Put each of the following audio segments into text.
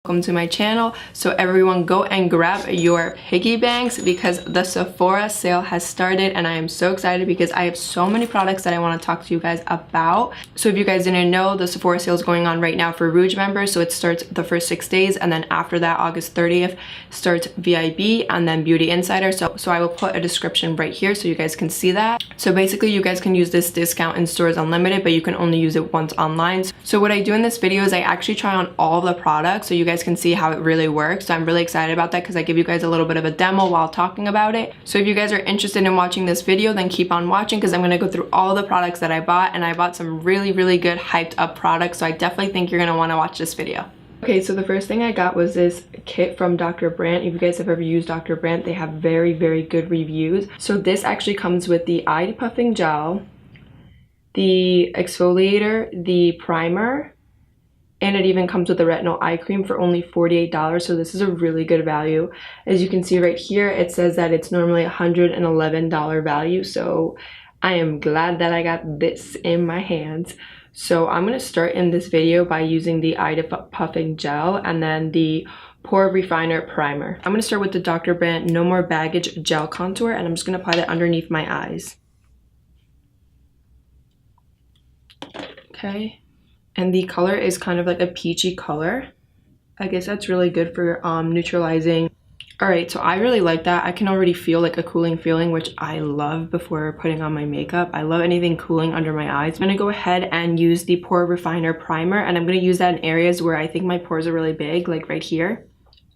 Welcome to my channel. So everyone go and grab your piggy banks because the Sephora sale has started and I am so excited because I have so many products that I want to talk to you guys about. So if you guys didn't know, the Sephora sale is going on right now for Rouge members. So it starts the first 6 days and then after that, August 30th, starts VIB and then Beauty Insider. So I will put a description right here so you guys can see that. So basically you guys can use this discount in stores unlimited, but you can only use it once online. So what I do in this video is I actually try on all the products so you guys can see how it really works. So I'm really excited about that because I give you guys a little bit of a demo while talking about it. So if you guys are interested in watching this video, then keep on watching because I'm going to go through all the products that I bought, and I bought some really good hyped up products. So I definitely think you're going to want to watch this video. Okay, so the first thing I got was this kit from Dr. Brandt. If you guys have ever used Dr. Brandt, they have very good reviews. So this actually comes with the eye puffing gel, the exfoliator, the primer, and it even comes with the retinol eye cream for only $48. So this is a really good value. As you can see right here, it says that it's normally $111 value. So I am glad that I got this in my hands. So I'm going to start in this video by using the eye puffing gel and then the pore refiner primer. I'm going to start with the Dr. Brandt No More Baggage Gel Contour, and I'm just going to apply that underneath my eyes. Okay. And the color is kind of like a peachy color. I guess that's really good for neutralizing. Alright, so I really like that. I can already feel like a cooling feeling, which I love before putting on my makeup. I love anything cooling under my eyes. I'm going to go ahead and use the Pore Refiner Primer, and I'm going to use that in areas where I think my pores are really big, like right here.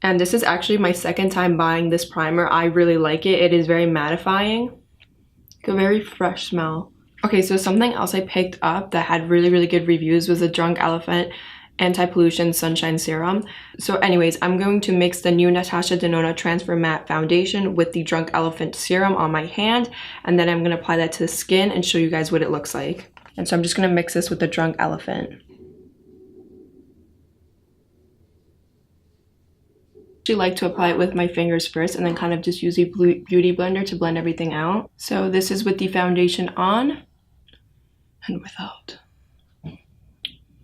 And this is actually my second time buying this primer. I really like it. It is very mattifying. Like a very fresh smell. Okay, so something else I picked up that had really good reviews was the Drunk Elephant Anti-Pollution Sunshine Serum. So anyways, I'm going to mix the new Natasha Denona Transformatte Foundation with the Drunk Elephant Serum on my hand, and then I'm going to apply that to the skin and show you guys what it looks like. And so I'm just going to mix this with the Drunk Elephant. I like to apply it with my fingers first and then kind of just use a beauty blender to blend everything out. So this is with the foundation on and without.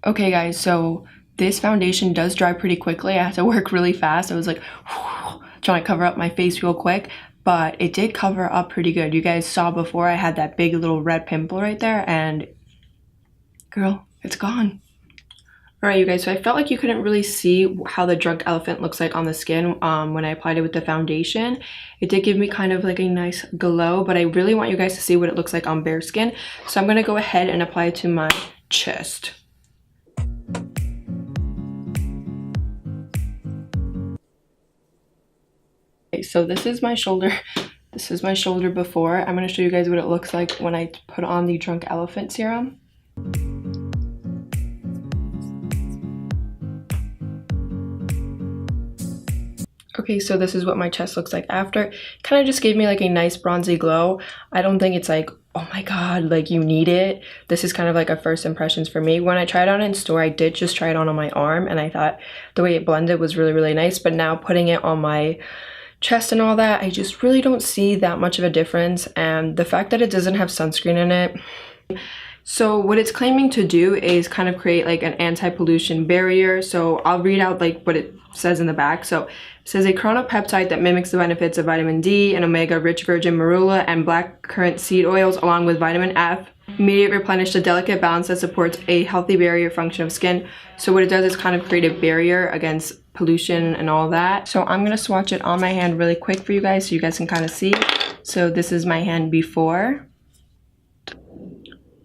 Okay guys, so this foundation does dry pretty quickly. I had to work really fast. I was like trying to cover up my face real quick, but it did cover up pretty good. You guys saw before I had that big little red pimple right there, and girl, it's gone. Alright you guys, so I felt like you couldn't really see how the Drunk Elephant looks like on the skin when I applied it with the foundation. It did give me kind of like a nice glow, but I really want you guys to see what it looks like on bare skin. So I'm going to go ahead and apply it to my chest. Okay, so this is my shoulder. This is my shoulder before. I'm going to show you guys what it looks like when I put on the Drunk Elephant serum. Okay, so this is what my chest looks like after. Kind of just gave me like a nice bronzy glow. I don't think it's like, oh my god, like you need it. This is kind of like a first impressions for me. When I tried it on in store, I did just try it on my arm, and I thought the way it blended was really nice. But now putting it on my chest and all that, I just really don't see that much of a difference. And the fact that it doesn't have sunscreen in it. So what it's claiming to do is kind of create like an anti-pollution barrier. So I'll read out like what it says in the back. So it says a chronopeptide that mimics the benefits of vitamin D and omega-rich virgin marula and blackcurrant seed oils along with vitamin F. Immediate replenish the delicate balance that supports a healthy barrier function of skin. So what it does is kind of create a barrier against pollution and all that. So I'm going to swatch it on my hand really quick for you guys so you guys can kind of see. So this is my hand before.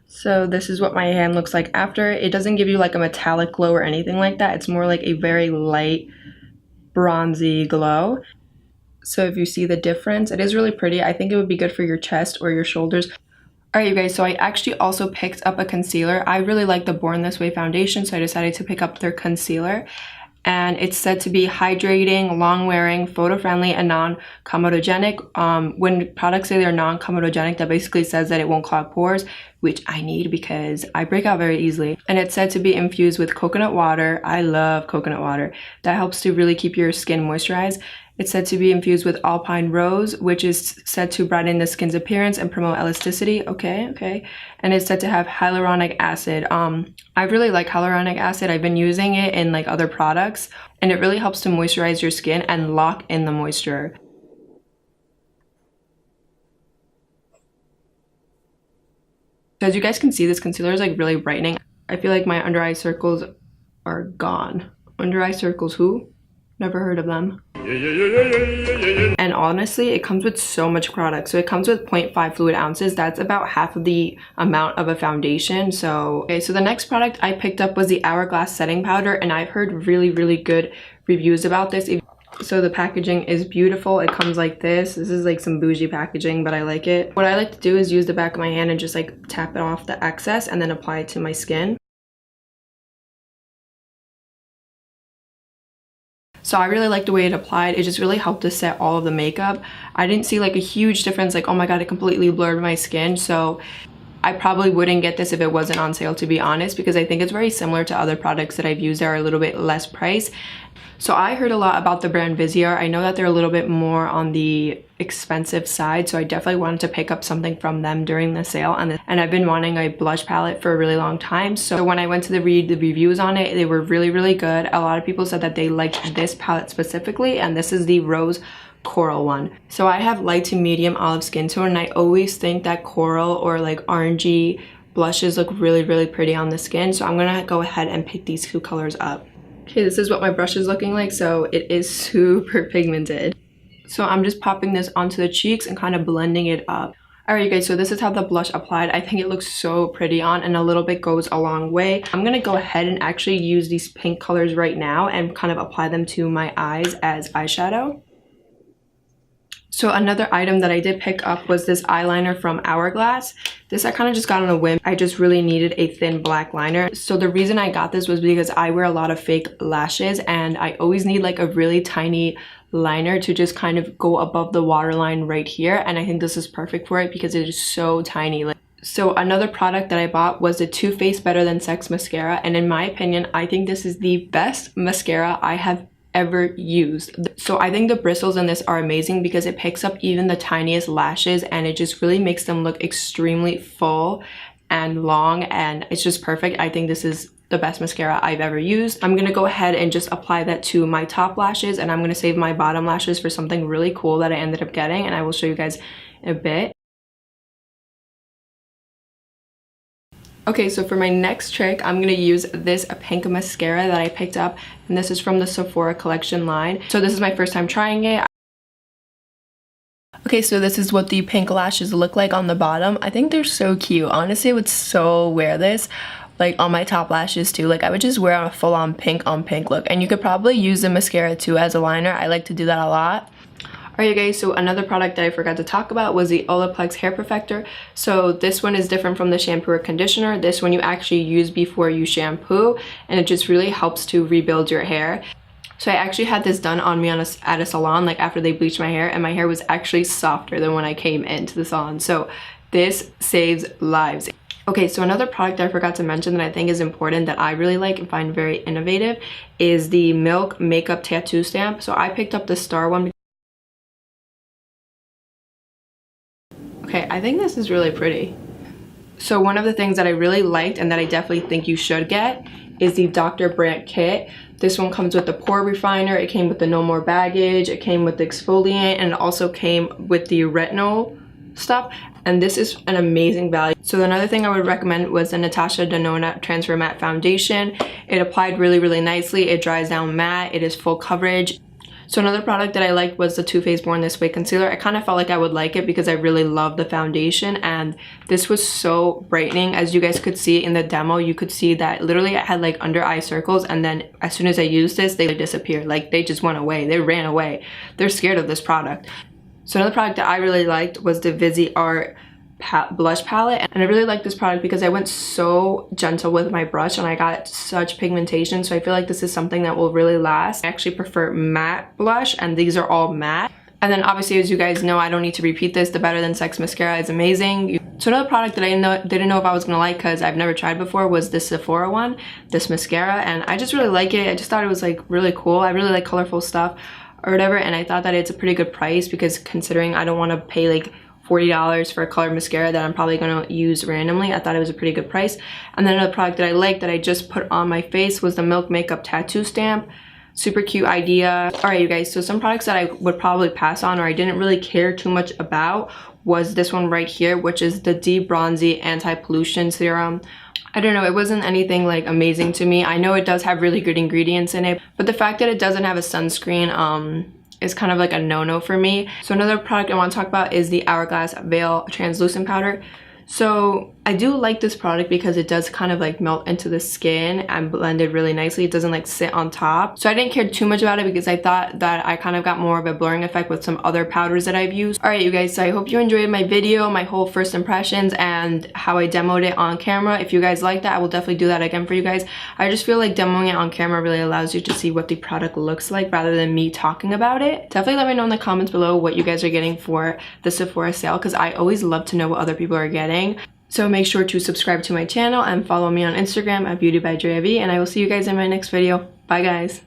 So this is what my hand looks like after. It doesn't give you like a metallic glow or anything like that. It's more like a very light bronzy glow. So if you see the difference, it is really pretty. I think it would be good for your chest or your shoulders. Alright you guys, so I actually also picked up a concealer. I really like the Born This Way foundation, so I decided to pick up their concealer. And it's said to be hydrating, long-wearing, photo-friendly, and non-comedogenic. When products say they're non-comedogenic, that basically says that it won't clog pores, which I need because I break out very easily. And it's said to be infused with coconut water. I love coconut water. That helps to really keep your skin moisturized. It's said to be infused with alpine rose, which is said to brighten the skin's appearance and promote elasticity. Okay. And it's said to have hyaluronic acid. I really like hyaluronic acid. I've been using it in like other products, and it really helps to moisturize your skin and lock in the moisture. So as you guys can see, this concealer is like really brightening. I feel like my under eye circles are gone. Under eye circles, who? Never heard of them. And honestly, it comes with so much product. So it comes with 0.5 fluid ounces. That's about half of the amount of a foundation. So the next product I picked up was the Hourglass setting powder, and I've heard really good reviews about this. So the packaging is beautiful. It comes like this. This is like some bougie packaging, but I like it. What I like to do is use the back of my hand and just like tap it off the excess and then apply it to my skin. So I really like the way it applied. It just really helped to set all of the makeup. I didn't see like a huge difference, like, oh my god, it completely blurred my skin. So I probably wouldn't get this if it wasn't on sale, to be honest, because I think it's very similar to other products that I've used that are a little bit less price. So I heard a lot about the brand Visear. I know that they're a little bit more on the expensive side, so I definitely wanted to pick up something from them during the sale. And I've been wanting a blush palette for a really long time. So when I went to read the reviews on it, they were really good. A lot of people said that they liked this palette specifically, and this is the Rose Coral one. So I have light to medium olive skin tone, and I always think that coral or like orangey blushes look really pretty on the skin. So I'm gonna go ahead and pick these two colors up. Okay, this is what my brush is looking like. So it is super pigmented. So I'm just popping this onto the cheeks and kind of blending it up. Alright, you guys, so this is how the blush applied. I think it looks so pretty on, and a little bit goes a long way. I'm gonna go ahead and actually use these pink colors right now and kind of apply them to my eyes as eyeshadow. So another item that I did pick up was this eyeliner from Hourglass. This I kind of just got on a whim. I just really needed a thin black liner. So the reason I got this was because I wear a lot of fake lashes, and I always need like a really tiny liner to just kind of go above the waterline right here. And I think this is perfect for it because it is so tiny. So another product that I bought was the Too Faced Better Than Sex mascara. And in my opinion, I think this is the best mascara I have ever used. So I think the bristles in this are amazing because it picks up even the tiniest lashes, and it just really makes them look extremely full and long, and it's just perfect. I think this is the best mascara I've ever used. I'm gonna go ahead and just apply that to my top lashes, and I'm gonna save my bottom lashes for something really cool that I ended up getting, and I will show you guys in a bit. Okay, so for my next trick, I'm gonna use this pink mascara that I picked up, and this is from the Sephora collection line. So this is my first time trying it. Okay, so this is what the pink lashes look like on the bottom. I think they're so cute. Honestly, I would so wear this like on my top lashes too. Like I would just wear a full-on pink on pink look, and you could probably use the mascara too as a liner. I like to do that a lot. Alright guys, so another product that I forgot to talk about was the Olaplex Hair Perfector. So this one is different from the shampoo or conditioner. This one you actually use before you shampoo, and it just really helps to rebuild your hair. So I actually had this done on me at a salon, like after they bleached my hair, and my hair was actually softer than when I came into the salon. So this saves lives. Okay, so another product I forgot to mention that I think is important, that I really like and find very innovative, is the Milk Makeup Tattoo Stamp. So I picked up the Star one. Okay, I think this is really pretty. So one of the things that I really liked and that I definitely think you should get is the Dr. Brandt kit. This one comes with the pore refiner, it came with the no more baggage, it came with the exfoliant, and it also came with the retinol stuff, and this is an amazing value. So another thing I would recommend was the Natasha Denona Transformatte foundation. It applied really nicely, it dries down matte, it is full coverage. So another product that I liked was the Too Faced Born This Way concealer. I kind of felt like I would like it because I really love the foundation, and this was so brightening. As you guys could see in the demo, you could see that literally I had like under eye circles, and then as soon as I used this, they disappeared. Like they just went away, they ran away. They're scared of this product. So another product that I really liked was the Visear blush palette, and I really like this product because I went so gentle with my brush and I got such pigmentation, so I feel like this is something that will really last. I actually prefer matte blush, and these are all matte. And then obviously, as you guys know, I don't need to repeat this, the Better Than Sex mascara is amazing. So another product that I didn't know if I was gonna like because I've never tried before was this Sephora one, this mascara, and I just really like it. I just thought it was like really cool. I really like colorful stuff or whatever, and I thought that it's a pretty good price because considering I don't want to pay like $40 for a colored mascara that I'm probably gonna use randomly, I thought it was a pretty good price. And then another product that I liked that I just put on my face was the Milk Makeup Tattoo Stamp. Super cute idea. Alright you guys, so some products that I would probably pass on or I didn't really care too much about was this one right here, which is the Deep Bronzi Anti-Pollution Serum. I don't know, it wasn't anything like amazing to me. I know it does have really good ingredients in it, but the fact that it doesn't have a sunscreen is kind of like a no-no for me. So another product I want to talk about is the Hourglass Veil Translucent Powder. So I do like this product because it does kind of like melt into the skin and blend it really nicely. It doesn't like sit on top. So I didn't care too much about it because I thought that I kind of got more of a blurring effect with some other powders that I've used. Alright you guys, so I hope you enjoyed my video, my whole first impressions and how I demoed it on camera. If you guys like that, I will definitely do that again for you guys. I just feel like demoing it on camera really allows you to see what the product looks like rather than me talking about it. Definitely let me know in the comments below what you guys are getting for the Sephora sale because I always love to know what other people are getting. So make sure to subscribe to my channel and follow me on Instagram at beautybydreav, and I will see you guys in my next video. Bye guys!